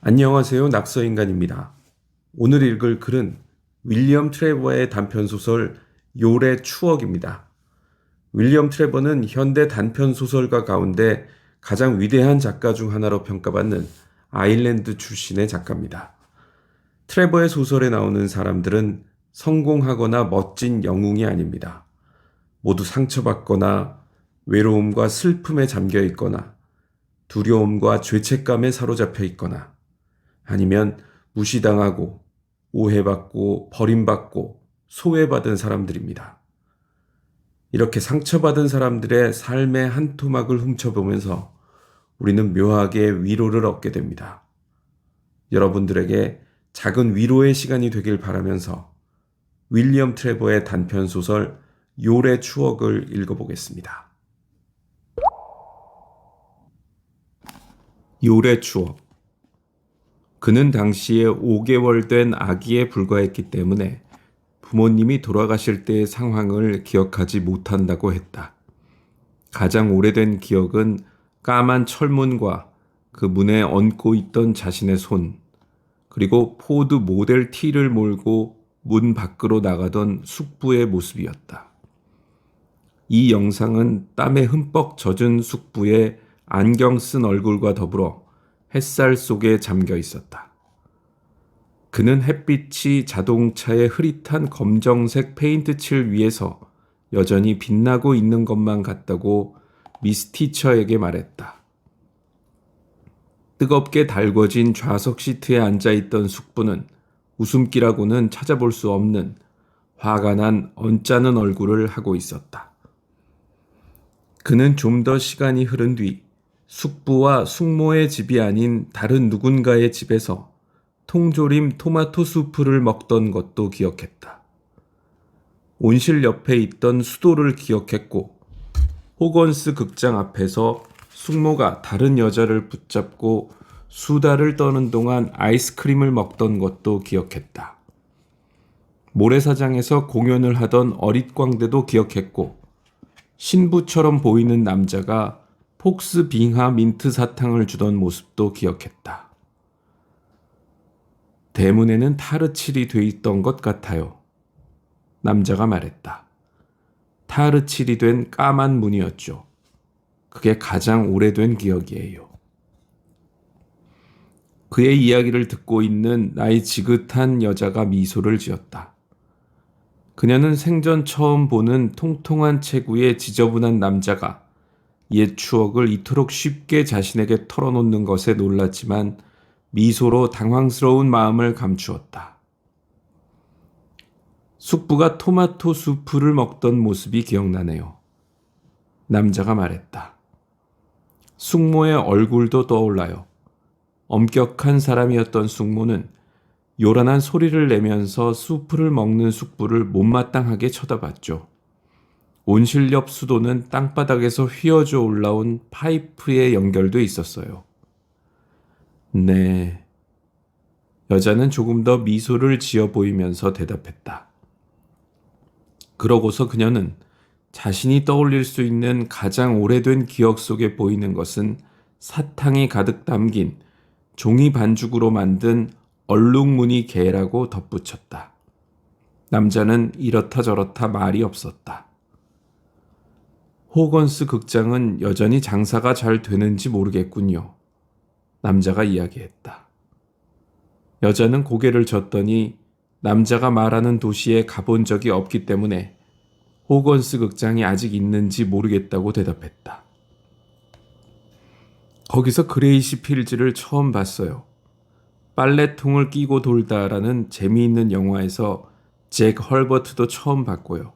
안녕하세요. 낙서인간입니다. 오늘 읽을 글은 윌리엄 트레버의 단편소설 요래 추억입니다. 윌리엄 트레버는 현대 단편소설가 가운데 가장 위대한 작가 중 하나로 평가받는 아일랜드 출신의 작가입니다. 트레버의 소설에 나오는 사람들은 성공하거나 멋진 영웅이 아닙니다. 모두 상처받거나 외로움과 슬픔에 잠겨 있거나 두려움과 죄책감에 사로잡혀 있거나 아니면 무시당하고 오해받고 버림받고 소외받은 사람들입니다. 이렇게 상처받은 사람들의 삶의 한 토막을 훔쳐보면서 우리는 묘하게 위로를 얻게 됩니다. 여러분들에게 작은 위로의 시간이 되길 바라면서 윌리엄 트레버의 단편 소설 요래 추억을 읽어보겠습니다. 요래 추억. 그는 당시에 5개월 된 아기에 불과했기 때문에 부모님이 돌아가실 때의 상황을 기억하지 못한다고 했다. 가장 오래된 기억은 까만 철문과 그 문에 얹고 있던 자신의 손, 그리고 포드 모델 T를 몰고 문 밖으로 나가던 숙부의 모습이었다. 이 영상은 땀에 흠뻑 젖은 숙부의 안경 쓴 얼굴과 더불어 햇살 속에 잠겨 있었다. 그는 햇빛이 자동차의 흐릿한 검정색 페인트 칠 위에서 여전히 빛나고 있는 것만 같다고 미스 티처에게 말했다. 뜨겁게 달궈진 좌석 시트에 앉아있던 숙부는 웃음기라고는 찾아볼 수 없는 화가 난 언짢은 얼굴을 하고 있었다. 그는 좀 더 시간이 흐른 뒤 숙부와 숙모의 집이 아닌 다른 누군가의 집에서 통조림 토마토 수프를 먹던 것도 기억했다. 온실 옆에 있던 수도를 기억했고 호건스 극장 앞에서 숙모가 다른 여자를 붙잡고 수다를 떠는 동안 아이스크림을 먹던 것도 기억했다. 모래사장에서 공연을 하던 어릿광대도 기억했고 신부처럼 보이는 남자가 폭스 빙하 민트 사탕을 주던 모습도 기억했다. 대문에는 타르칠이 돼 있던 것 같아요. 남자가 말했다. 타르칠이 된 까만 문이었죠. 그게 가장 오래된 기억이에요. 그의 이야기를 듣고 있는 나이 지긋한 여자가 미소를 지었다. 그녀는 생전 처음 보는 통통한 체구의 지저분한 남자가 옛 추억을 이토록 쉽게 자신에게 털어놓는 것에 놀랐지만 미소로 당황스러운 마음을 감추었다. 숙부가 토마토 수프를 먹던 모습이 기억나네요. 남자가 말했다. 숙모의 얼굴도 떠올라요. 엄격한 사람이었던 숙모는 요란한 소리를 내면서 수프를 먹는 숙부를 못마땅하게 쳐다봤죠. 온실 옆 수도는 땅바닥에서 휘어져 올라온 파이프에 연결돼 있었어요. 네. 여자는 조금 더 미소를 지어 보이면서 대답했다. 그러고서 그녀는 자신이 떠올릴 수 있는 가장 오래된 기억 속에 보이는 것은 사탕이 가득 담긴 종이 반죽으로 만든 얼룩무늬 개라고 덧붙였다. 남자는 이렇다 저렇다 말이 없었다. 호건스 극장은 여전히 장사가 잘 되는지 모르겠군요. 남자가 이야기했다. 여자는 고개를 젓더니 남자가 말하는 도시에 가본 적이 없기 때문에 호건스 극장이 아직 있는지 모르겠다고 대답했다. 거기서 그레이시 필즈를 처음 봤어요. 빨래통을 끼고 돌다라는 재미있는 영화에서 잭 헐버트도 처음 봤고요.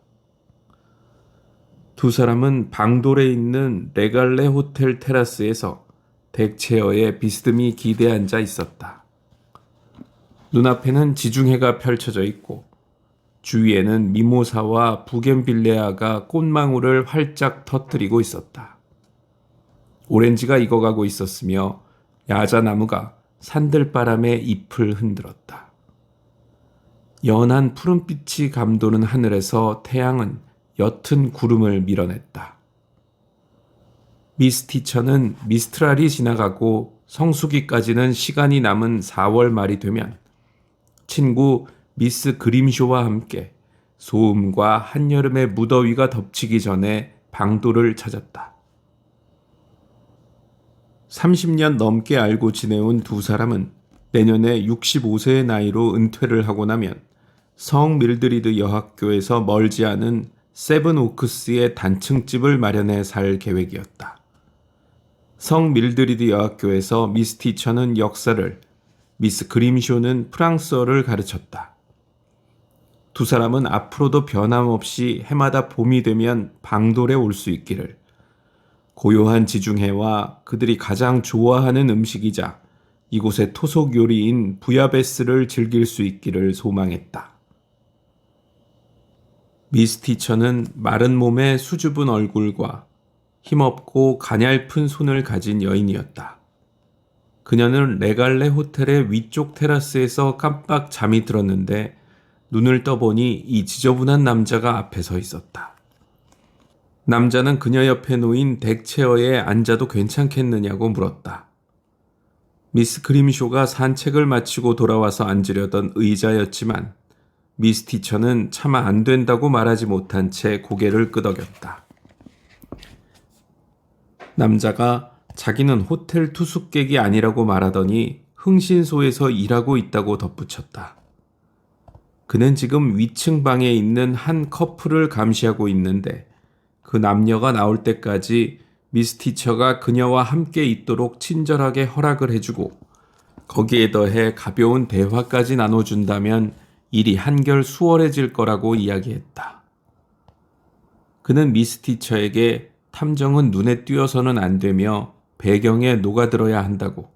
두 사람은 방돌에 있는 레갈레 호텔 테라스에서 덱체어에 비스듬히 기대 앉아 있었다. 눈앞에는 지중해가 펼쳐져 있고 주위에는 미모사와 부겐빌레아가 꽃망울을 활짝 터뜨리고 있었다. 오렌지가 익어가고 있었으며 야자나무가 산들바람에 잎을 흔들었다. 연한 푸른빛이 감도는 하늘에서 태양은 옅은 구름을 밀어냈다. 미스 티처는 미스트랄이 지나가고 성수기까지는 시간이 남은 4월 말이 되면 친구 미스 그림쇼와 함께 소음과 한여름의 무더위가 덮치기 전에 방도를 찾았다. 30년 넘게 알고 지내온 두 사람은 내년에 65세의 나이로 은퇴를 하고 나면 성 밀드리드 여학교에서 멀지 않은 세븐오크스의 단층집을 마련해 살 계획이었다. 성 밀드리드 여학교에서 미스 티처는 역사를, 미스 그림쇼는 프랑스어를 가르쳤다. 두 사람은 앞으로도 변함없이 해마다 봄이 되면 방돌에 올 수 있기를, 고요한 지중해와 그들이 가장 좋아하는 음식이자 이곳의 토속 요리인 부야베스를 즐길 수 있기를 소망했다. 미스 티처는 마른 몸에 수줍은 얼굴과 힘없고 가냘픈 손을 가진 여인이었다. 그녀는 레갈레 호텔의 위쪽 테라스에서 깜빡 잠이 들었는데 눈을 떠보니 이 지저분한 남자가 앞에 서 있었다. 남자는 그녀 옆에 놓인 덱체어에 앉아도 괜찮겠느냐고 물었다. 미스 그림쇼가 산책을 마치고 돌아와서 앉으려던 의자였지만 미스 티처는 차마 안 된다고 말하지 못한 채 고개를 끄덕였다. 남자가 자기는 호텔 투숙객이 아니라고 말하더니 흥신소에서 일하고 있다고 덧붙였다. 그는 지금 위층 방에 있는 한 커플을 감시하고 있는데 그 남녀가 나올 때까지 미스 티처가 그녀와 함께 있도록 친절하게 허락을 해주고 거기에 더해 가벼운 대화까지 나눠준다면 일이 한결 수월해질 거라고 이야기했다. 그는 미스 티처에게 탐정은 눈에 띄어서는 안 되며 배경에 녹아들어야 한다고,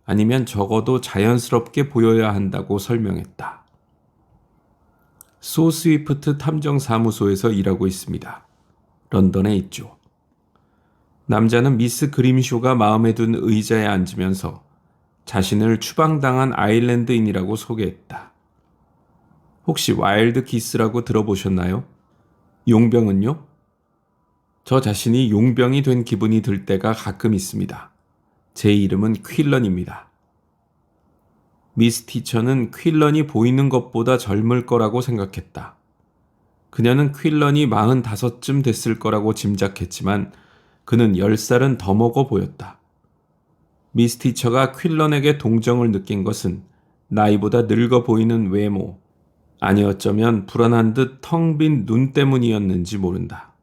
아니면 적어도 자연스럽게 보여야 한다고 설명했다. 소스위프트 탐정사무소에서 일하고 있습니다. 런던에 있죠. 남자는 미스 그림쇼가 마음에 든 의자에 앉으면서 자신을 추방당한 아일랜드인이라고 소개했다. 혹시 와일드 기스라고 들어보셨나요? 용병은요? 저 자신이 용병이 된 기분이 들 때가 가끔 있습니다. 제 이름은 퀼런입니다. 미스 티처는 퀼런이 보이는 것보다 젊을 거라고 생각했다. 그녀는 퀼런이 45쯤 됐을 거라고 짐작했지만 그는 10살은 더 먹어 보였다. 미스 티처가 퀼런에게 동정을 느낀 것은 나이보다 늙어 보이는 외모, 아니 어쩌면 불안한 듯 텅 빈 눈 때문이었는지 모른다.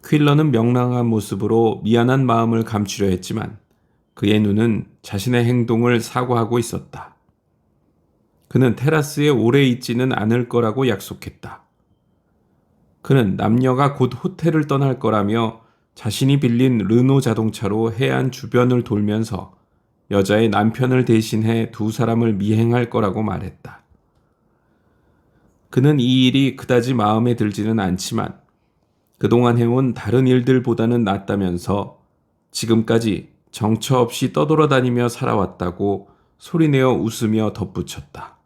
퀼런은 명랑한 모습으로 미안한 마음을 감추려 했지만 그의 눈은 자신의 행동을 사과하고 있었다. 그는 테라스에 오래 있지는 않을 거라고 약속했다. 그는 남녀가 곧 호텔을 떠날 거라며 자신이 빌린 르노 자동차로 해안 주변을 돌면서 여자의 남편을 대신해 두 사람을 미행할 거라고 말했다. 그는 이 일이 그다지 마음에 들지는 않지만 그동안 해온 다른 일들보다는 낫다면서 지금까지 정처 없이 떠돌아다니며 살아왔다고 소리내어 웃으며 덧붙였다.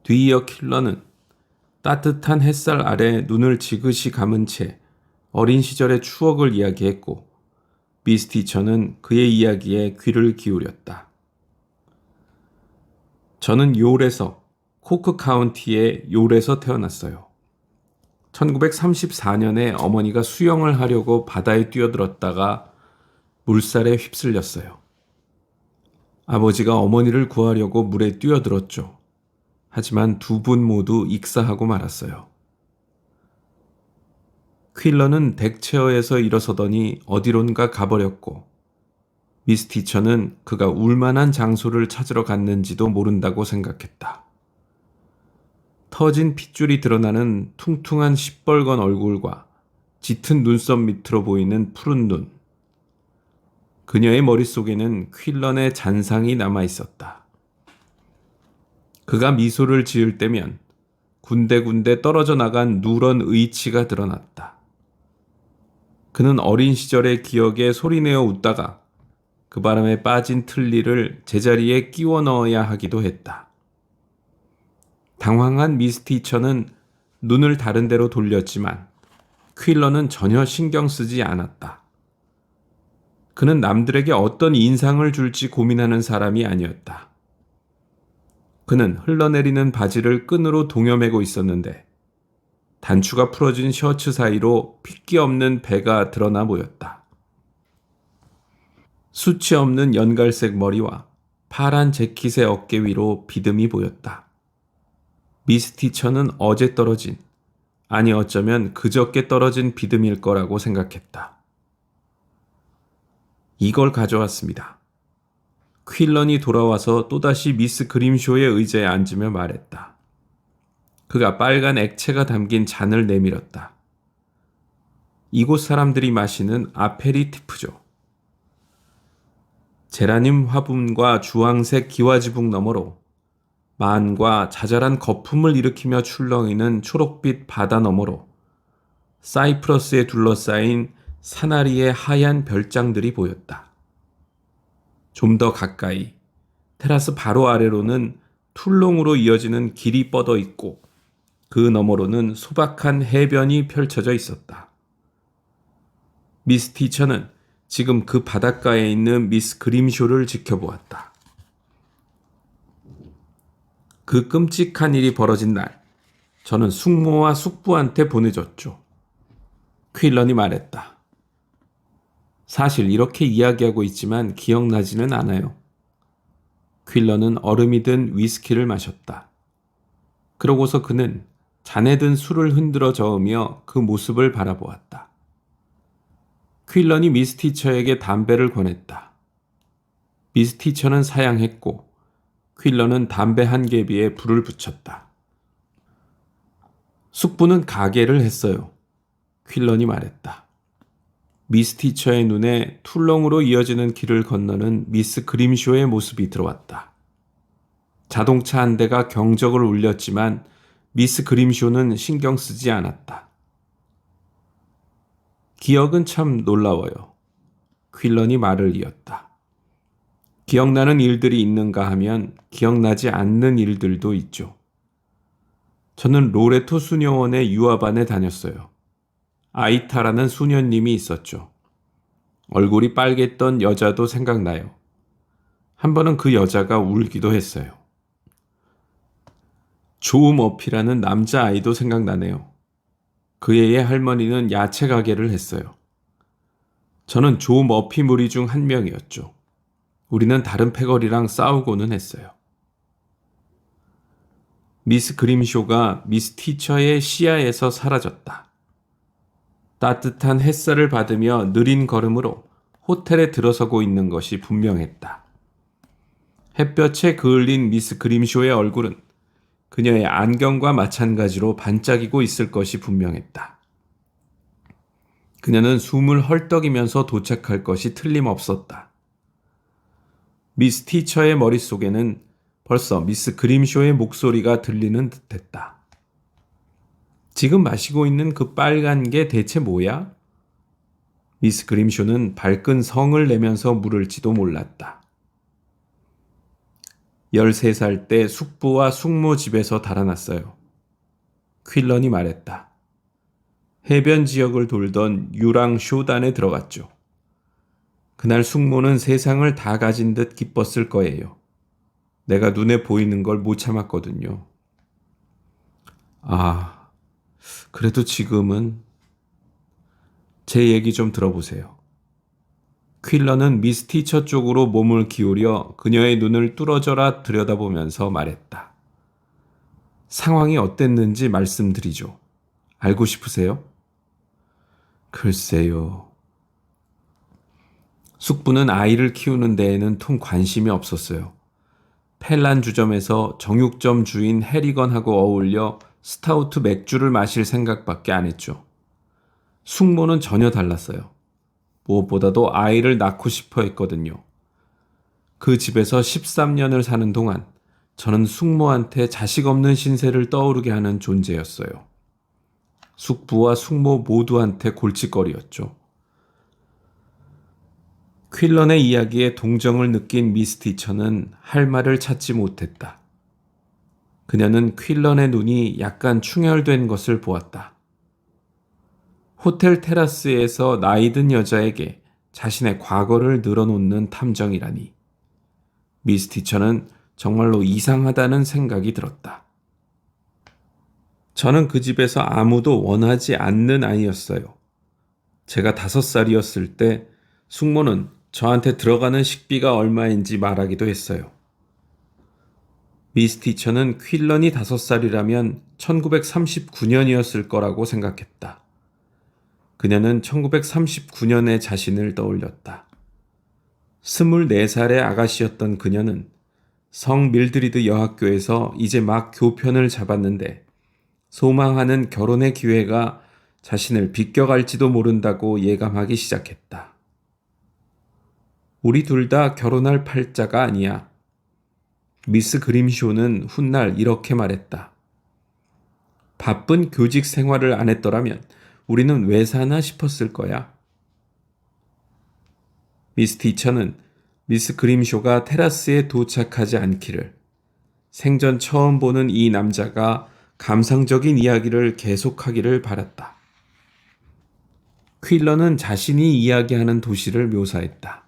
뒤이어 킬러는 따뜻한 햇살 아래 눈을 지그시 감은 채 어린 시절의 추억을 이야기했고 미스 티처는 그의 이야기에 귀를 기울였다. 저는 요레서, 코크 카운티의 요레서 태어났어요. 1934년에 어머니가 수영을 하려고 바다에 뛰어들었다가 물살에 휩쓸렸어요. 아버지가 어머니를 구하려고 물에 뛰어들었죠. 하지만 두 분 모두 익사하고 말았어요. 퀼런은 덱체어에서 일어서더니 어디론가 가버렸고 미스 티처는 그가 울만한 장소를 찾으러 갔는지도 모른다고 생각했다. 터진 핏줄이 드러나는 퉁퉁한 시뻘건 얼굴과 짙은 눈썹 밑으로 보이는 푸른 눈. 그녀의 머릿속에는 퀼런의 잔상이 남아 있었다. 그가 미소를 지을 때면 군데군데 떨어져 나간 누런 의치가 드러났다. 그는 어린 시절의 기억에 소리내어 웃다가 그 바람에 빠진 틀니를 제자리에 끼워 넣어야 하기도 했다. 당황한 미스 티처는 눈을 다른 데로 돌렸지만 퀼런은 전혀 신경 쓰지 않았다. 그는 남들에게 어떤 인상을 줄지 고민하는 사람이 아니었다. 그는 흘러내리는 바지를 끈으로 동여매고 있었는데 단추가 풀어진 셔츠 사이로 핏기 없는 배가 드러나 보였다. 수치 없는 연갈색 머리와 파란 재킷의 어깨 위로 비듬이 보였다. 미스 티처는 어제 떨어진, 아니 어쩌면 그저께 떨어진 비듬일 거라고 생각했다. 이걸 가져왔습니다. 퀼런이 돌아와서 또다시 미스 그림쇼의 의자에 앉으며 말했다. 그가 빨간 액체가 담긴 잔을 내밀었다. 이곳 사람들이 마시는 아페리티프죠. 제라늄 화분과 주황색 기와지붕 너머로 만과 자잘한 거품을 일으키며 출렁이는 초록빛 바다 너머로 사이프러스에 둘러싸인 사나리의 하얀 별장들이 보였다. 좀 더 가까이 테라스 바로 아래로는 툴롱으로 이어지는 길이 뻗어 있고 그 너머로는 소박한 해변이 펼쳐져 있었다. 미스 티처는 지금 그 바닷가에 있는 미스 그림쇼를 지켜보았다. 그 끔찍한 일이 벌어진 날, 저는 숙모와 숙부한테 보내줬죠. 퀼런이 말했다. 사실 이렇게 이야기하고 있지만 기억나지는 않아요. 퀼런은 얼음이 든 위스키를 마셨다. 그러고서 그는 잔에 든 술을 흔들어 저으며 그 모습을 바라보았다. 퀼런이 미스 티처에게 담배를 권했다. 미스 티처는 사양했고 퀼런은 담배 한 개비에 불을 붙였다. 숙부는 가게를 했어요. 퀼런이 말했다. 미스 티처의 눈에 툴렁으로 이어지는 길을 건너는 미스 그림쇼의 모습이 들어왔다. 자동차 한 대가 경적을 울렸지만 미스 그림쇼는 신경 쓰지 않았다. 기억은 참 놀라워요. 퀼런이 말을 이었다. 기억나는 일들이 있는가 하면 기억나지 않는 일들도 있죠. 저는 로레토 수녀원의 유아반에 다녔어요. 아이타라는 수녀님이 있었죠. 얼굴이 빨갰던 여자도 생각나요. 한 번은 그 여자가 울기도 했어요. 조 머피라는 남자아이도 생각나네요. 그 애의 할머니는 야채 가게를 했어요. 저는 조 머피 무리 중 한 명이었죠. 우리는 다른 패거리랑 싸우고는 했어요. 미스 그림쇼가 미스 티처의 시야에서 사라졌다. 따뜻한 햇살을 받으며 느린 걸음으로 호텔에 들어서고 있는 것이 분명했다. 햇볕에 그을린 미스 그림쇼의 얼굴은 그녀의 안경과 마찬가지로 반짝이고 있을 것이 분명했다. 그녀는 숨을 헐떡이면서 도착할 것이 틀림없었다. 미스 티처의 머릿속에는 벌써 미스 그림쇼의 목소리가 들리는 듯했다. 지금 마시고 있는 그 빨간 게 대체 뭐야? 미스 그림쇼는 밝은 성을 내면서 물을지도 몰랐다. 13살 때 숙부와 숙모 집에서 달아났어요. 퀼런이 말했다. 해변 지역을 돌던 유랑 쇼단에 들어갔죠. 그날 숙모는 세상을 다 가진 듯 기뻤을 거예요. 내가 눈에 보이는 걸 못 참았거든요. 아, 그래도 지금은 제 얘기 좀 들어보세요. 퀼런은 미스 티처 쪽으로 몸을 기울여 그녀의 눈을 뚫어져라 들여다보면서 말했다. 상황이 어땠는지 말씀드리죠. 알고 싶으세요? 글쎄요. 숙부는 아이를 키우는 데에는 통 관심이 없었어요. 펠란 주점에서 정육점 주인 해리건하고 어울려 스타우트 맥주를 마실 생각밖에 안 했죠. 숙모는 전혀 달랐어요. 무엇보다도 아이를 낳고 싶어 했거든요. 그 집에서 13년을 사는 동안 저는 숙모한테 자식 없는 신세를 떠오르게 하는 존재였어요. 숙부와 숙모 모두한테 골칫거리였죠. 퀼런의 이야기에 동정을 느낀 미스 티처는 할 말을 찾지 못했다. 그녀는 퀼런의 눈이 약간 충혈된 것을 보았다. 호텔 테라스에서 나이 든 여자에게 자신의 과거를 늘어놓는 탐정이라니. 미스 티처는 정말로 이상하다는 생각이 들었다. 저는 그 집에서 아무도 원하지 않는 아이였어요. 제가 5살이었을 때 숙모는 저한테 들어가는 식비가 얼마인지 말하기도 했어요. 미스 티처는 퀼런이 5살이라면 1939년이었을 거라고 생각했다. 그녀는 1939년의 자신을 떠올렸다. 24살의 아가씨였던 그녀는 성 밀드리드 여학교에서 이제 막 교편을 잡았는데 소망하는 결혼의 기회가 자신을 비껴갈지도 모른다고 예감하기 시작했다. 우리 둘 다 결혼할 팔자가 아니야. 미스 그림쇼는 훗날 이렇게 말했다. 바쁜 교직 생활을 안 했더라면 우리는 왜 사나 싶었을 거야. 미스 티처는 미스 그림쇼가 테라스에 도착하지 않기를, 생전 처음 보는 이 남자가 감상적인 이야기를 계속하기를 바랐다. 퀼런은 자신이 이야기하는 도시를 묘사했다.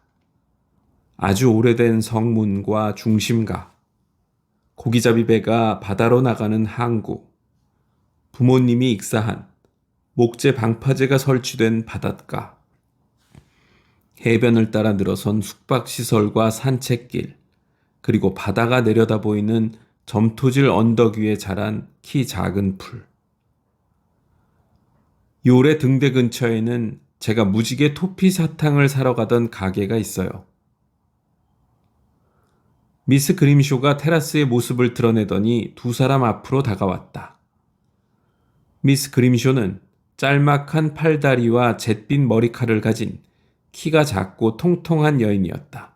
아주 오래된 성문과 중심가, 고기잡이 배가 바다로 나가는 항구, 부모님이 익사한 목재 방파제가 설치된 바닷가, 해변을 따라 늘어선 숙박시설과 산책길, 그리고 바다가 내려다 보이는 점토질 언덕 위에 자란 키 작은 풀. 요래 등대 근처에는 제가 무지개 토피 사탕을 사러 가던 가게가 있어요. 미스 그림쇼가 테라스의 모습을 드러내더니 두 사람 앞으로 다가왔다. 미스 그림쇼는 짤막한 팔다리와 잿빛 머리칼을 가진 키가 작고 통통한 여인이었다.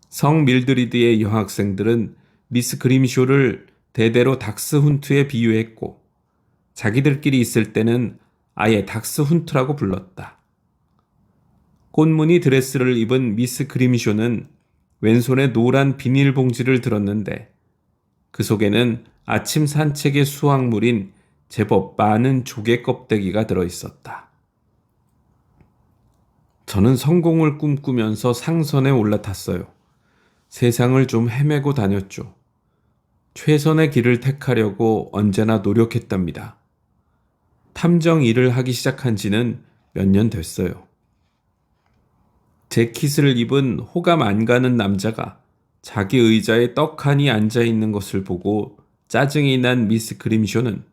성 밀드리드의 여학생들은 미스 그림쇼를 대대로 닥스 훈트에 비유했고 자기들끼리 있을 때는 아예 닥스 훈트라고 불렀다. 꽃무늬 드레스를 입은 미스 그림쇼는 왼손에 노란 비닐봉지를 들었는데 그 속에는 아침 산책의 수확물인 제법 많은 조개 껍데기가 들어있었다. 저는 성공을 꿈꾸면서 상선에 올라탔어요. 세상을 좀 헤매고 다녔죠. 최선의 길을 택하려고 언제나 노력했답니다. 탐정 일을 하기 시작한 지는 몇 년 됐어요. 재킷을 입은 호감 안 가는 남자가 자기 의자에 떡하니 앉아있는 것을 보고 짜증이 난 미스 그림쇼는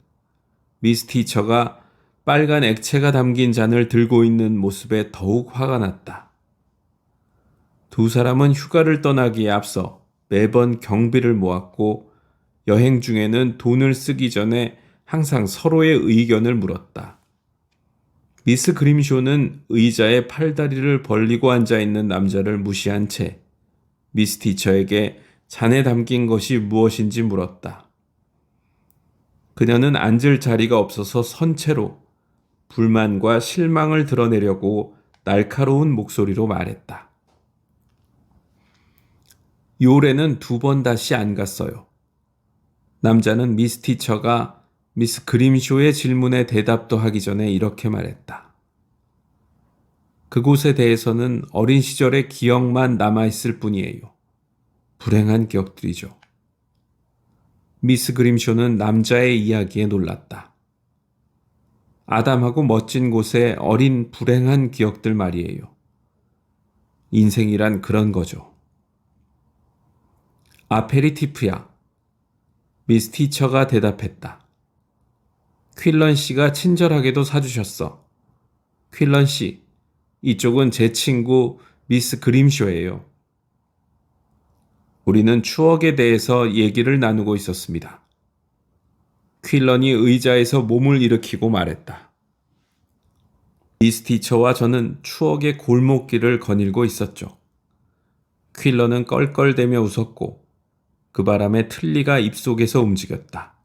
미스 티처가 빨간 액체가 담긴 잔을 들고 있는 모습에 더욱 화가 났다. 두 사람은 휴가를 떠나기에 앞서 매번 경비를 모았고 여행 중에는 돈을 쓰기 전에 항상 서로의 의견을 물었다. 미스 그림쇼는 의자에 팔다리를 벌리고 앉아있는 남자를 무시한 채 미스 티처에게 잔에 담긴 것이 무엇인지 물었다. 그녀는 앉을 자리가 없어서 선체로 불만과 실망을 드러내려고 날카로운 목소리로 말했다. 요래는 2번 다시 안 갔어요. 남자는 미스 티처가 미스 그림쇼의 질문에 대답도 하기 전에 이렇게 말했다. 그곳에 대해서는 어린 시절의 기억만 남아있을 뿐이에요. 불행한 기억들이죠. 미스 그림쇼는 남자의 이야기에 놀랐다. 아담하고 멋진 곳에 어린 불행한 기억들 말이에요. 인생이란 그런 거죠. 아페리티프야. 미스 티처가 대답했다. 퀼런 씨가 친절하게도 사주셨어. 퀼런 씨, 이쪽은 제 친구 미스 그림쇼예요. 우리는 추억에 대해서 얘기를 나누고 있었습니다. 퀼런이 의자에서 몸을 일으키고 말했다. 미스 티처와 저는 추억의 골목길을 거닐고 있었죠. 퀼런은 껄껄대며 웃었고 그 바람에 틀니가 입속에서 움직였다.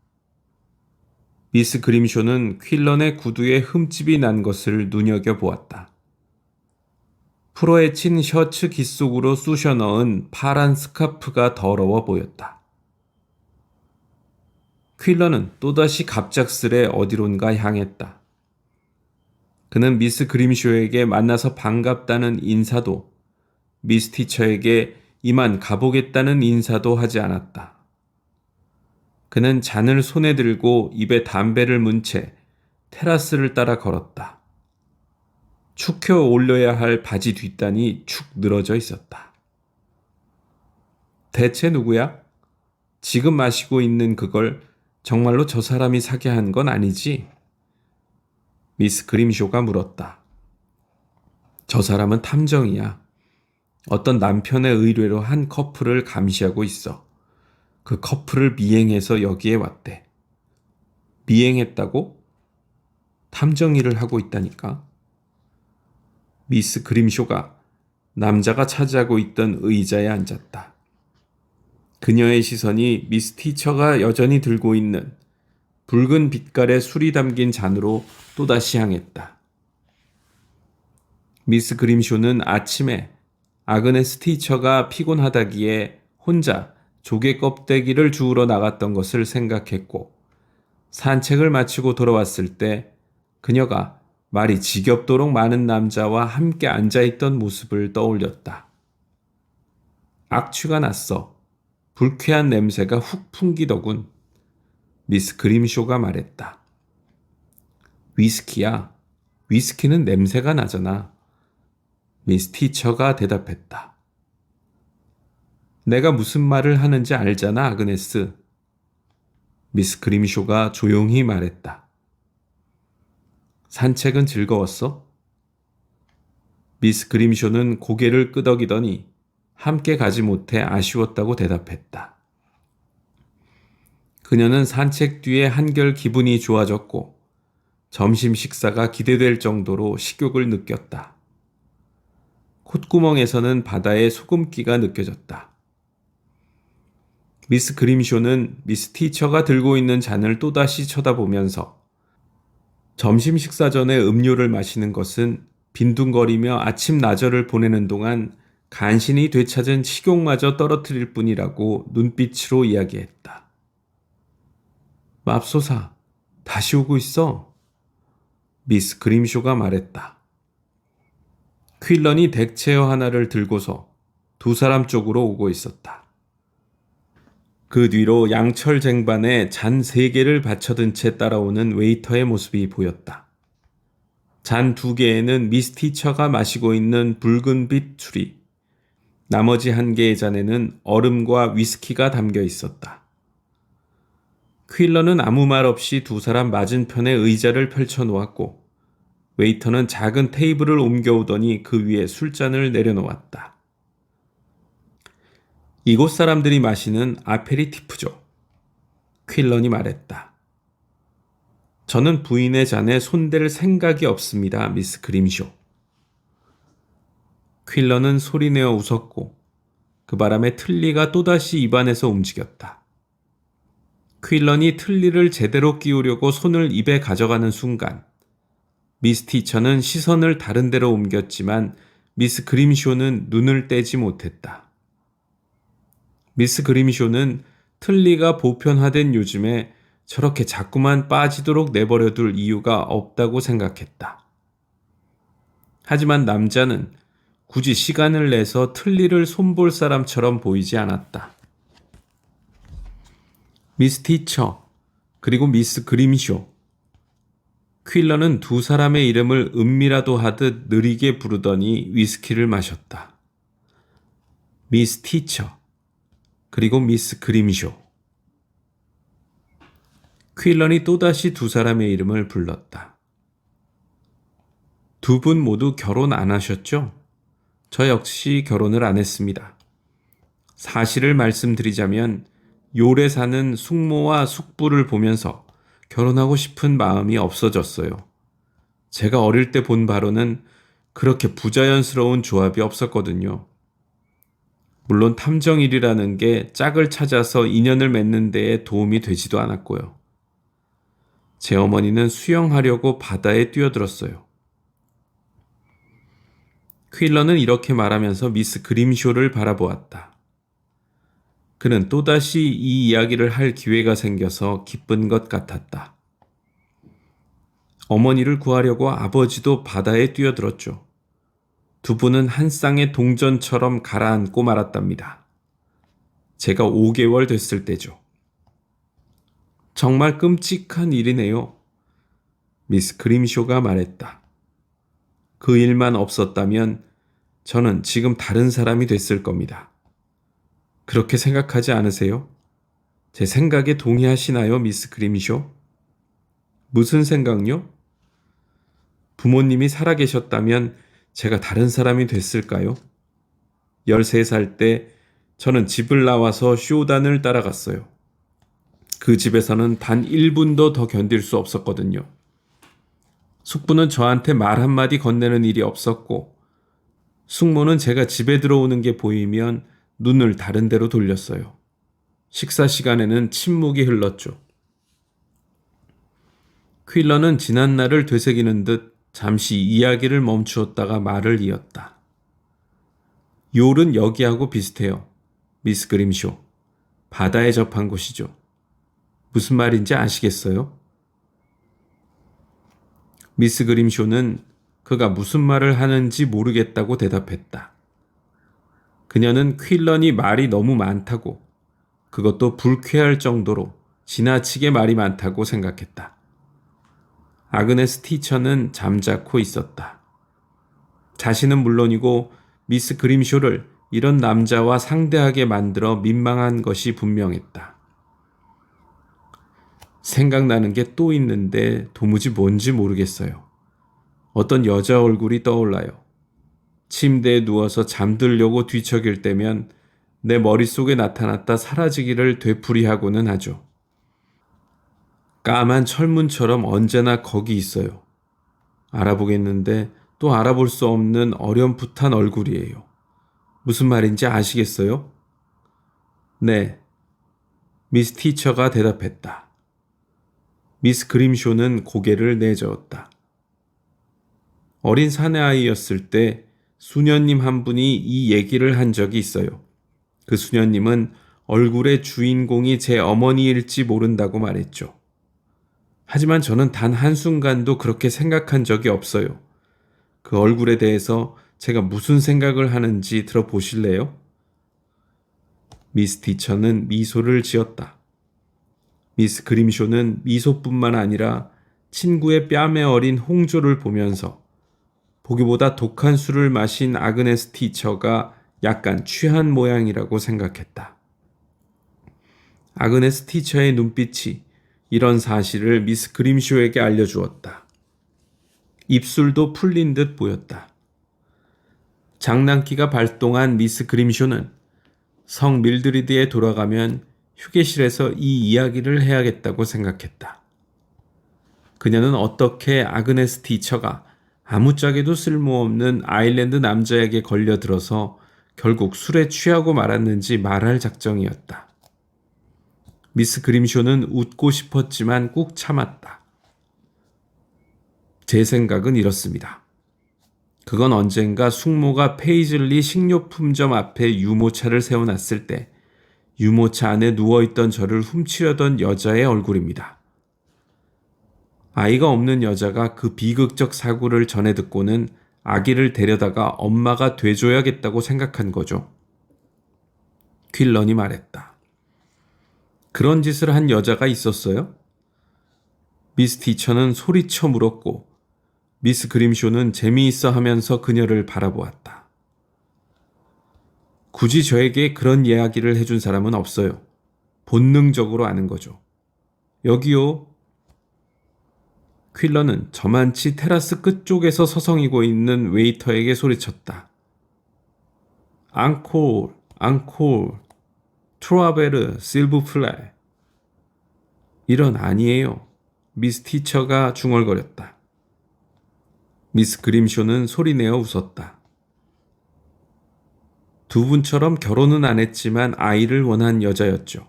미스 그림쇼는 퀼런의 구두에 흠집이 난 것을 눈여겨보았다. 풀어헤친 셔츠 깃속으로 쑤셔 넣은 파란 스카프가 더러워 보였다. 퀼런은 또다시 갑작스레 어디론가 향했다. 그는 미스 그림쇼에게 만나서 반갑다는 인사도, 미스 티처에게 이만 가보겠다는 인사도 하지 않았다. 그는 잔을 손에 들고 입에 담배를 문 채 테라스를 따라 걸었다. 축혀 올려야 할 바지 뒷단이 축 늘어져 있었다. 대체 누구야? 지금 마시고 있는 그걸 정말로 저 사람이 사게 한 건 아니지? 미스 그림쇼가 물었다. 저 사람은 탐정이야. 어떤 남편의 의뢰로 한 커플을 감시하고 있어. 그 커플을 미행해서 여기에 왔대. 미행했다고? 탐정 일을 하고 있다니까. 미스 그림쇼가 남자가 차지하고 있던 의자에 앉았다. 그녀의 시선이 미스 티처가 여전히 들고 있는 붉은 빛깔의 술이 담긴 잔으로 또다시 향했다. 미스 그림쇼는 아침에 아그네스 티처가 피곤하다기에 혼자 조개 껍데기를 주우러 나갔던 것을 생각했고, 산책을 마치고 돌아왔을 때 그녀가 말이 지겹도록 많은 남자와 함께 앉아있던 모습을 떠올렸다. 악취가 났어. 불쾌한 냄새가 훅 풍기더군. 미스 그림쇼가 말했다. 위스키야. 위스키는 냄새가 나잖아. 미스 티처가 대답했다. 내가 무슨 말을 하는지 알잖아, 아그네스. 미스 그림쇼가 조용히 말했다. 산책은 즐거웠어? 미스 그림쇼는 고개를 끄덕이더니 함께 가지 못해 아쉬웠다고 대답했다. 그녀는 산책 뒤에 한결 기분이 좋아졌고 점심 식사가 기대될 정도로 식욕을 느꼈다. 콧구멍에서는 바다의 소금기가 느껴졌다. 미스 그림쇼는 미스 티처가 들고 있는 잔을 또다시 쳐다보면서 점심 식사 전에 음료를 마시는 것은 빈둥거리며 아침 나절을 보내는 동안 간신히 되찾은 식욕마저 떨어뜨릴 뿐이라고 눈빛으로 이야기했다. 맙소사, 다시 오고 있어. 미스 그림쇼가 말했다. 퀼런이 덱체어 하나를 들고서 두 사람 쪽으로 오고 있었다. 그 뒤로 양철 쟁반에 잔 3개를 받쳐든 채 따라오는 웨이터의 모습이 보였다. 잔 2개에는 미스 티처가 마시고 있는 붉은빛 술이, 나머지 1개의 잔에는 얼음과 위스키가 담겨 있었다. 퀼런은 아무 말 없이 두 사람 맞은편에 의자를 펼쳐 놓았고, 웨이터는 작은 테이블을 옮겨오더니 그 위에 술잔을 내려놓았다. 이곳 사람들이 마시는 아페리티프죠. 퀼런이 말했다. 저는 부인의 잔에 손댈 생각이 없습니다, 미스 그림쇼. 퀼런은 소리내어 웃었고 그 바람에 틀니가 또다시 입안에서 움직였다. 퀼런이 틀니를 제대로 끼우려고 손을 입에 가져가는 순간 미스 티처는 시선을 다른 데로 옮겼지만 미스 그림쇼는 눈을 떼지 못했다. 미스 그림쇼는 틀니가 보편화된 요즘에 저렇게 자꾸만 빠지도록 내버려둘 이유가 없다고 생각했다. 하지만 남자는 굳이 시간을 내서 틀니를 손볼 사람처럼 보이지 않았다. 미스 티처, 그리고 미스 그림쇼. 퀼런은 두 사람의 이름을 은미라도 하듯 느리게 부르더니 위스키를 마셨다. 미스 티처, 그리고 미스 그림쇼. 퀼런이 또다시 두 사람의 이름을 불렀다. 두 분 모두 결혼 안 하셨죠? 저 역시 결혼을 안 했습니다. 사실을 말씀드리자면 요래 사는 숙모와 숙부를 보면서 결혼하고 싶은 마음이 없어졌어요. 제가 어릴 때 본 바로는 그렇게 부자연스러운 조합이 없었거든요. 물론 탐정일이라는 게 짝을 찾아서 인연을 맺는 데에 도움이 되지도 않았고요. 제 어머니는 수영하려고 바다에 뛰어들었어요. 퀼런은 이렇게 말하면서 미스 그림쇼를 바라보았다. 그는 또다시 이 이야기를 할 기회가 생겨서 기쁜 것 같았다. 어머니를 구하려고 아버지도 바다에 뛰어들었죠. 두 분은 한 쌍의 동전처럼 가라앉고 말았답니다. 제가 5개월 됐을 때죠. 정말 끔찍한 일이네요. 미스 그림쇼가 말했다. 그 일만 없었다면 저는 지금 다른 사람이 됐을 겁니다. 그렇게 생각하지 않으세요? 제 생각에 동의하시나요, 미스 그림쇼? 무슨 생각요? 부모님이 살아계셨다면 제가 다른 사람이 됐을까요? 13살 때 저는 집을 나와서 쇼단을 따라갔어요. 그 집에서는 단 1분도 더 견딜 수 없었거든요. 숙부는 저한테 말 한마디 건네는 일이 없었고, 숙모는 제가 집에 들어오는 게 보이면 눈을 다른 데로 돌렸어요. 식사 시간에는 침묵이 흘렀죠. 퀼러는 지난 날을 되새기는 듯 잠시 이야기를 멈추었다가 말을 이었다. 요른 여기하고 비슷해요. 미스 그림쇼. 바다에 접한 곳이죠. 무슨 말인지 아시겠어요? 미스 그림쇼는 그가 무슨 말을 하는지 모르겠다고 대답했다. 그녀는 퀼런이 말이 너무 많다고, 그것도 불쾌할 정도로 지나치게 말이 많다고 생각했다. 아그네스 티처는 잠자코 있었다. 자신은 물론이고 미스 그림쇼를 이런 남자와 상대하게 만들어 민망한 것이 분명했다. 생각나는 게 또 있는데 도무지 뭔지 모르겠어요. 어떤 여자 얼굴이 떠올라요. 침대에 누워서 잠들려고 뒤척일 때면 내 머릿속에 나타났다 사라지기를 되풀이하고는 하죠. 까만 철문처럼 언제나 거기 있어요. 알아보겠는데 또 알아볼 수 없는 어렴풋한 얼굴이에요. 무슨 말인지 아시겠어요? 네, 미스 티처가 대답했다. 미스 그림쇼는 고개를 내저었다. 어린 사내아이였을 때 수녀님 한 분이 이 얘기를 한 적이 있어요. 그 수녀님은 얼굴의 주인공이 제 어머니일지 모른다고 말했죠. 하지만 저는 단 한순간도 그렇게 생각한 적이 없어요. 그 얼굴에 대해서 제가 무슨 생각을 하는지 들어보실래요? 미스 티처는 미소를 지었다. 미스 그림쇼는 미소뿐만 아니라 친구의 뺨에 어린 홍조를 보면서 보기보다 독한 술을 마신 아그네스 티처가 약간 취한 모양이라고 생각했다. 아그네스 티처의 눈빛이 이런 사실을 미스 그림쇼에게 알려주었다. 입술도 풀린 듯 보였다. 장난기가 발동한 미스 그림쇼는 성 밀드리드에 돌아가면 휴게실에서 이 이야기를 해야겠다고 생각했다. 그녀는 어떻게 아그네스 티처가 아무짝에도 쓸모없는 아일랜드 남자에게 걸려들어서 결국 술에 취하고 말았는지 말할 작정이었다. 미스 그림쇼는 웃고 싶었지만 꾹 참았다. 제 생각은 이렇습니다. 그건 언젠가 숙모가 페이즐리 식료품점 앞에 유모차를 세워놨을 때 유모차 안에 누워있던 저를 훔치려던 여자의 얼굴입니다. 아이가 없는 여자가 그 비극적 사고를 전해 듣고는 아기를 데려다가 엄마가 돼줘야겠다고 생각한 거죠. 퀼런이 말했다. 그런 짓을 한 여자가 있었어요? 미스 티처는 소리쳐 물었고 미스 그림쇼는 재미있어 하면서 그녀를 바라보았다. 굳이 저에게 그런 이야기를 해준 사람은 없어요. 본능적으로 아는 거죠. 여기요. 퀼런은 저만치 테라스 끝쪽에서 서성이고 있는 웨이터에게 소리쳤다. 앙콜, 앙콜, 트라베르, 실브플레. 이런 아니에요. 미스 티처가 중얼거렸다. 미스 그림쇼는 소리내어 웃었다. 두 분처럼 결혼은 안 했지만 아이를 원한 여자였죠.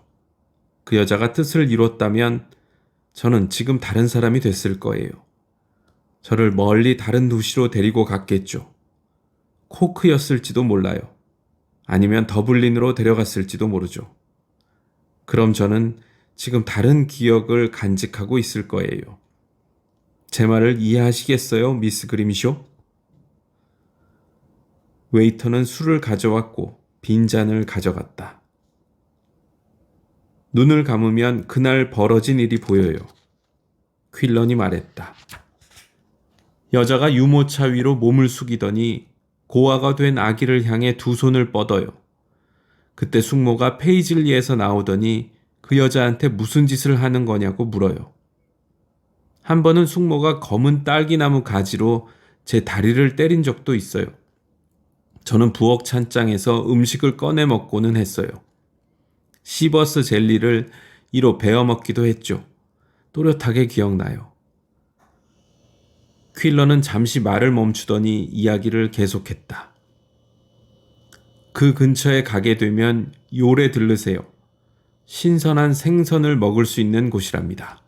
그 여자가 뜻을 이뤘다면 저는 지금 다른 사람이 됐을 거예요. 저를 멀리 다른 도시로 데리고 갔겠죠. 코크였을지도 몰라요. 아니면 더블린으로 데려갔을지도 모르죠. 그럼 저는 지금 다른 기억을 간직하고 있을 거예요. 제 말을 이해하시겠어요, 미스 그림쇼? 웨이터는 술을 가져왔고 빈잔을 가져갔다. 눈을 감으면 그날 벌어진 일이 보여요. 퀼런이 말했다. 여자가 유모차 위로 몸을 숙이더니 고아가 된 아기를 향해 두 손을 뻗어요. 그때 숙모가 페이즐리에서 나오더니 그 여자한테 무슨 짓을 하는 거냐고 물어요. 한 번은 숙모가 검은 딸기나무 가지로 제 다리를 때린 적도 있어요. 저는 부엌 찬장에서 음식을 꺼내 먹고는 했어요. 시버스 젤리를 이로 베어 먹기도 했죠. 또렷하게 기억나요. 퀼런은 잠시 말을 멈추더니 이야기를 계속했다. 그 근처에 가게 되면 요래 들르세요. 신선한 생선을 먹을 수 있는 곳이랍니다.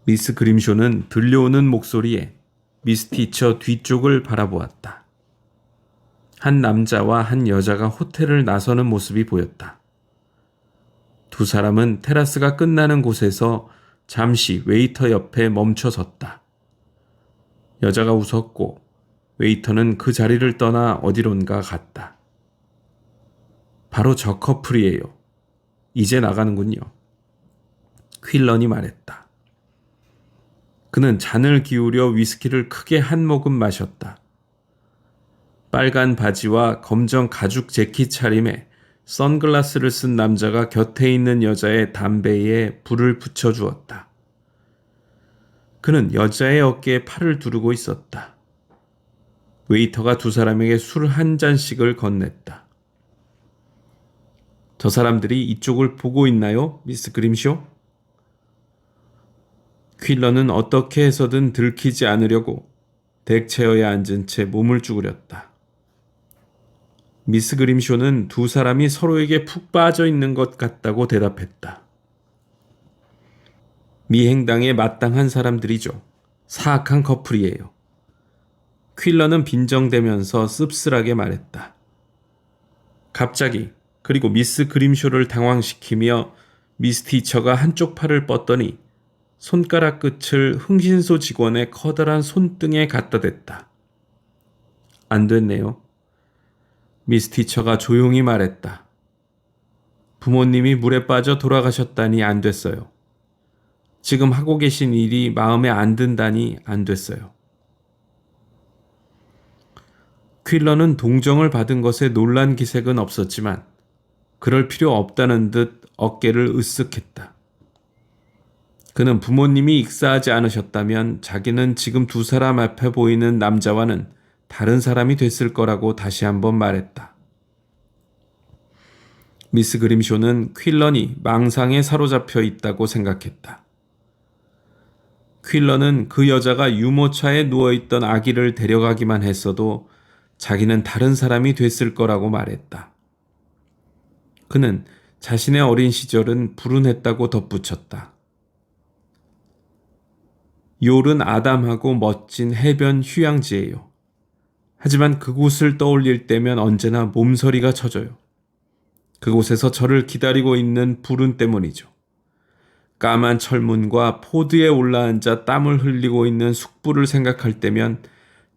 미스 그림쇼는 들려오는 목소리에 미스 티처 뒤쪽을 바라보았다. 한 남자와 한 여자가 호텔을 나서는 모습이 보였다. 두 사람은 테라스가 끝나는 곳에서 잠시 웨이터 옆에 멈춰 섰다. 여자가 웃었고 웨이터는 그 자리를 떠나 어디론가 갔다. 바로 저 커플이에요. 이제 나가는군요. 퀼런이 말했다. 그는 잔을 기울여 위스키를 크게 한 모금 마셨다. 빨간 바지와 검정 가죽 재킷 차림에 선글라스를 쓴 남자가 곁에 있는 여자의 담배에 불을 붙여주었다. 그는 여자의 어깨에 팔을 두르고 있었다. 웨이터가 두 사람에게 술 한 잔씩을 건넸다. 저 사람들이 이쪽을 보고 있나요, 미스 그림쇼? 퀼런은 어떻게 해서든 들키지 않으려고 덱체어에 앉은 채 몸을 쭈그렸다. 미스 그림쇼는 두 사람이 서로에게 푹 빠져 있는 것 같다고 대답했다. 미행당에 마땅한 사람들이죠. 사악한 커플이에요. 퀼런은 빈정대면서 씁쓸하게 말했다. 갑자기 그리고 미스 그림쇼를 당황시키며 미스 티처가 한쪽 팔을 뻗더니 손가락 끝을 흥신소 직원의 커다란 손등에 갖다 댔다. 안 됐네요. 미스 티처가 조용히 말했다. 부모님이 물에 빠져 돌아가셨다니 안 됐어요. 지금 하고 계신 일이 마음에 안 든다니 안 됐어요. 퀼런은 동정을 받은 것에 놀란 기색은 없었지만 그럴 필요 없다는 듯 어깨를 으쓱했다. 그는 부모님이 익사하지 않으셨다면 자기는 지금 두 사람 앞에 보이는 남자와는 다른 사람이 됐을 거라고 다시 한번 말했다. 미스 그림쇼는 퀼런이 망상에 사로잡혀 있다고 생각했다. 퀼런은 그 여자가 유모차에 누워있던 아기를 데려가기만 했어도 자기는 다른 사람이 됐을 거라고 말했다. 그는 자신의 어린 시절은 불운했다고 덧붙였다. 욜은 아담하고 멋진 해변 휴양지예요. 하지만 그곳을 떠올릴 때면 언제나 몸서리가 쳐져요. 그곳에서 저를 기다리고 있는 불운 때문이죠. 까만 철문과 포드에 올라앉아 땀을 흘리고 있는 숙부를 생각할 때면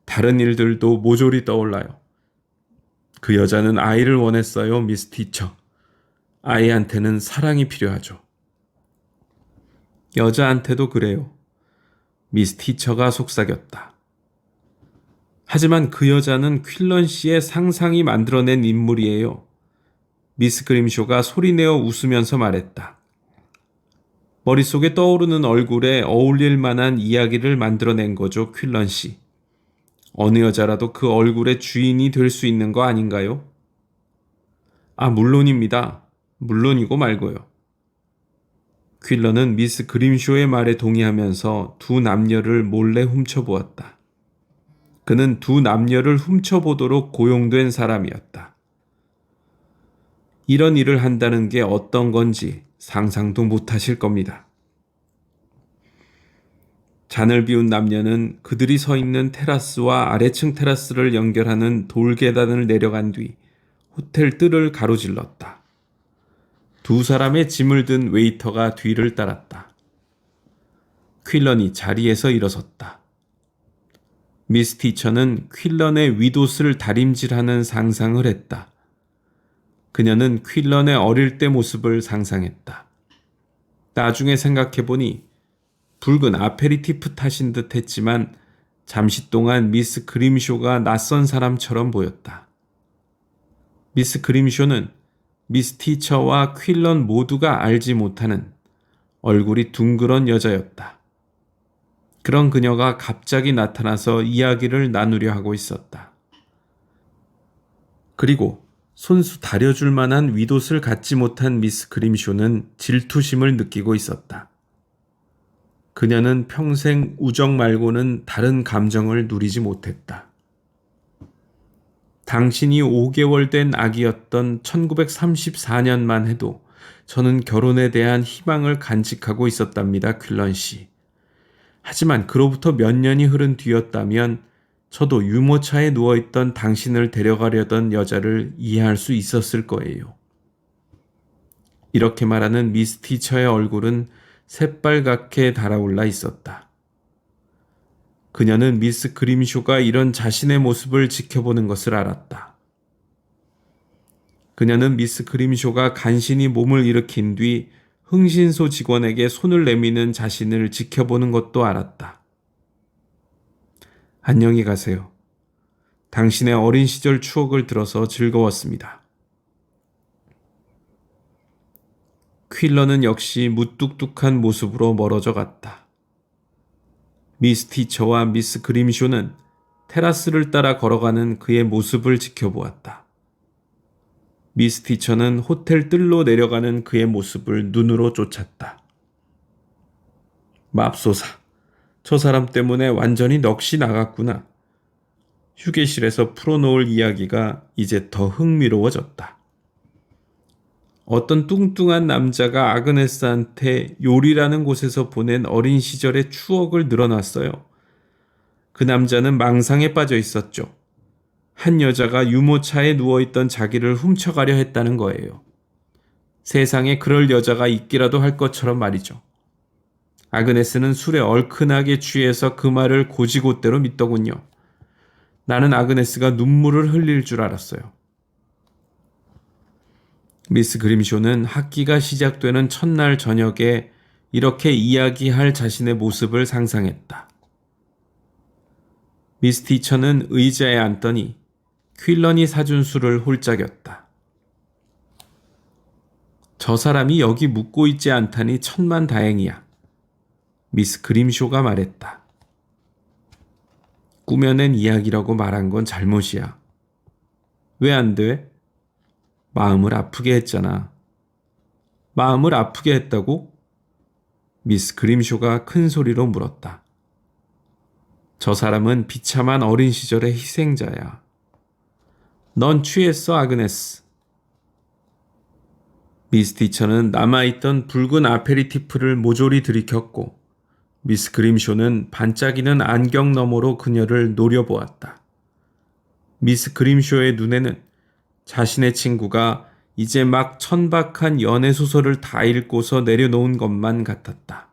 다른 일들도 모조리 떠올라요. 그 여자는 아이를 원했어요, 미스 티처. 아이한테는 사랑이 필요하죠. 여자한테도 그래요. 미스 티처가 속삭였다. 하지만 그 여자는 퀼런 씨의 상상이 만들어낸 인물이에요. 미스 그림쇼가 소리내어 웃으면서 말했다. 머릿속에 떠오르는 얼굴에 어울릴 만한 이야기를 만들어낸 거죠, 퀼런 씨. 어느 여자라도 그 얼굴의 주인이 될 수 있는 거 아닌가요? 아, 물론입니다. 물론이고 말고요. 퀼런은 미스 그림쇼의 말에 동의하면서 두 남녀를 몰래 훔쳐보았다. 그는 두 남녀를 훔쳐보도록 고용된 사람이었다. 이런 일을 한다는 게 어떤 건지 상상도 못하실 겁니다. 잔을 비운 남녀는 그들이 서 있는 테라스와 아래층 테라스를 연결하는 돌계단을 내려간 뒤 호텔 뜰을 가로질렀다. 두 사람의 짐을 든 웨이터가 뒤를 따랐다. 퀼런이 자리에서 일어섰다. 미스 티처는 퀼런의 윗옷을 다림질하는 상상을 했다. 그녀는 퀼런의 어릴 때 모습을 상상했다. 나중에 생각해보니 붉은 아페리티프 탓인 듯 했지만 잠시 동안 미스 그림쇼가 낯선 사람처럼 보였다. 미스 그림쇼는 미스 티처와 퀼런 모두가 알지 못하는 얼굴이 둥그런 여자였다. 그런 그녀가 갑자기 나타나서 이야기를 나누려 하고 있었다. 그리고 손수 다려줄 만한 윗옷을 갖지 못한 미스 그림쇼는 질투심을 느끼고 있었다. 그녀는 평생 우정 말고는 다른 감정을 누리지 못했다. 당신이 5개월 된 아기였던 1934년만 해도 저는 결혼에 대한 희망을 간직하고 있었답니다, 퀼런 씨. 하지만 그로부터 몇 년이 흐른 뒤였다면 저도 유모차에 누워있던 당신을 데려가려던 여자를 이해할 수 있었을 거예요. 이렇게 말하는 미스 티처의 얼굴은 새빨갛게 달아올라 있었다. 그녀는 미스 그림쇼가 이런 자신의 모습을 지켜보는 것을 알았다. 그녀는 미스 그림쇼가 간신히 몸을 일으킨 뒤 흥신소 직원에게 손을 내미는 자신을 지켜보는 것도 알았다. 안녕히 가세요. 당신의 어린 시절 추억을 들어서 즐거웠습니다. 퀼런은 역시 무뚝뚝한 모습으로 멀어져 갔다. 미스 티처와 미스 그림쇼는 테라스를 따라 걸어가는 그의 모습을 지켜보았다. 미스 티처는 호텔 뜰로 내려가는 그의 모습을 눈으로 쫓았다. 맙소사, 저 사람 때문에 완전히 넋이 나갔구나. 휴게실에서 풀어놓을 이야기가 이제 더 흥미로워졌다. 어떤 뚱뚱한 남자가 아그네스한테 요리라는 곳에서 보낸 어린 시절의 추억을 늘어놨어요. 그 남자는 망상에 빠져 있었죠. 한 여자가 유모차에 누워있던 자기를 훔쳐가려 했다는 거예요. 세상에 그럴 여자가 있기라도 할 것처럼 말이죠. 아그네스는 술에 얼큰하게 취해서 그 말을 곧이곧대로 믿더군요. 나는 아그네스가 눈물을 흘릴 줄 알았어요. 미스 그림쇼는 학기가 시작되는 첫날 저녁에 이렇게 이야기할 자신의 모습을 상상했다. 미스 티처는 의자에 앉더니 퀼런이 사준 술을 홀짝였다. 저 사람이 여기 묵고 있지 않다니 천만 다행이야. 미스 그림쇼가 말했다. 꾸며낸 이야기라고 말한 건 잘못이야. 왜 안 돼? 마음을 아프게 했잖아. 마음을 아프게 했다고? 미스 그림쇼가 큰 소리로 물었다. 저 사람은 비참한 어린 시절의 희생자야. 넌 취했어, 아그네스. 미스 티처는 남아있던 붉은 아페리티프를 모조리 들이켰고 미스 그림쇼는 반짝이는 안경 너머로 그녀를 노려보았다. 미스 그림쇼의 눈에는 자신의 친구가 이제 막 천박한 연애소설을 다 읽고서 내려놓은 것만 같았다.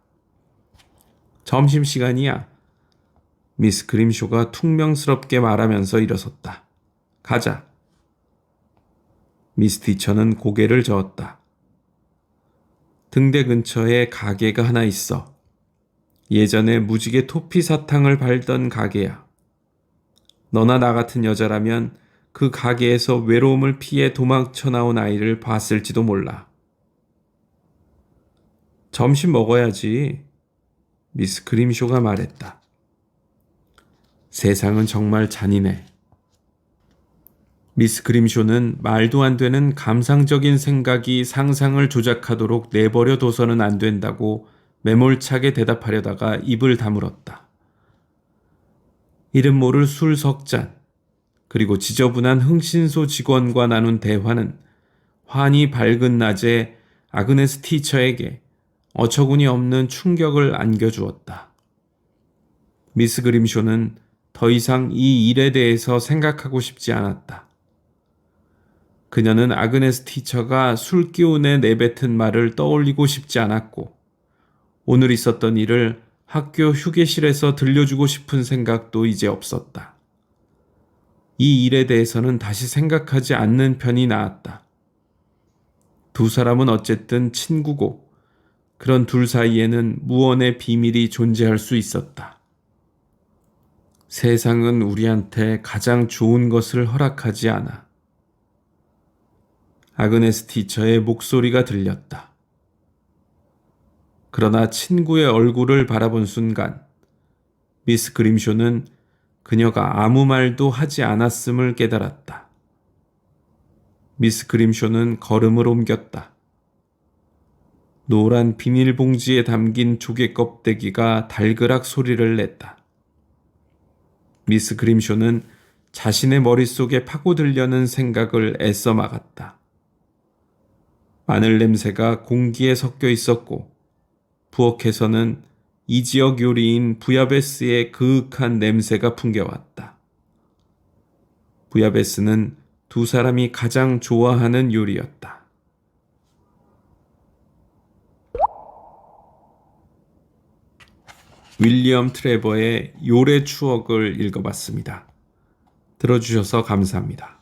점심시간이야. 미스 그림쇼가 퉁명스럽게 말하면서 일어섰다. 가자. 미스 티처는 고개를 저었다. 등대 근처에 가게가 하나 있어. 예전에 무지개 토피 사탕을 팔던 가게야. 너나 나 같은 여자라면 그 가게에서 외로움을 피해 도망쳐 나온 아이를 봤을지도 몰라. 점심 먹어야지. 미스 그림쇼가 말했다. 세상은 정말 잔인해. 미스 그림쇼는 말도 안 되는 감상적인 생각이 상상을 조작하도록 내버려 둬서는 안 된다고 매몰차게 대답하려다가 입을 다물었다. 이름 모를 술 석 잔, 그리고 지저분한 흥신소 직원과 나눈 대화는 환히 밝은 낮에 아그네스 티처에게 어처구니 없는 충격을 안겨주었다. 미스 그림쇼는 더 이상 이 일에 대해서 생각하고 싶지 않았다. 그녀는 아그네스 티처가 술기운에 내뱉은 말을 떠올리고 싶지 않았고 오늘 있었던 일을 학교 휴게실에서 들려주고 싶은 생각도 이제 없었다. 이 일에 대해서는 다시 생각하지 않는 편이 나았다. 두 사람은 어쨌든 친구고 그런 둘 사이에는 무언의 비밀이 존재할 수 있었다. 세상은 우리한테 가장 좋은 것을 허락하지 않아. 아그네스 티처의 목소리가 들렸다. 그러나 친구의 얼굴을 바라본 순간 미스 그림쇼는 그녀가 아무 말도 하지 않았음을 깨달았다. 미스 그림쇼는 걸음을 옮겼다. 노란 비닐봉지에 담긴 조개 껍데기가 달그락 소리를 냈다. 미스 그림쇼는 자신의 머릿속에 파고들려는 생각을 애써 막았다. 마늘 냄새가 공기에 섞여 있었고 부엌에서는 이 지역 요리인 부야베스의 그윽한 냄새가 풍겨왔다. 부야베스는 두 사람이 가장 좋아하는 요리였다. 윌리엄 트레버의 요래 추억을 읽어봤습니다. 들어주셔서 감사합니다.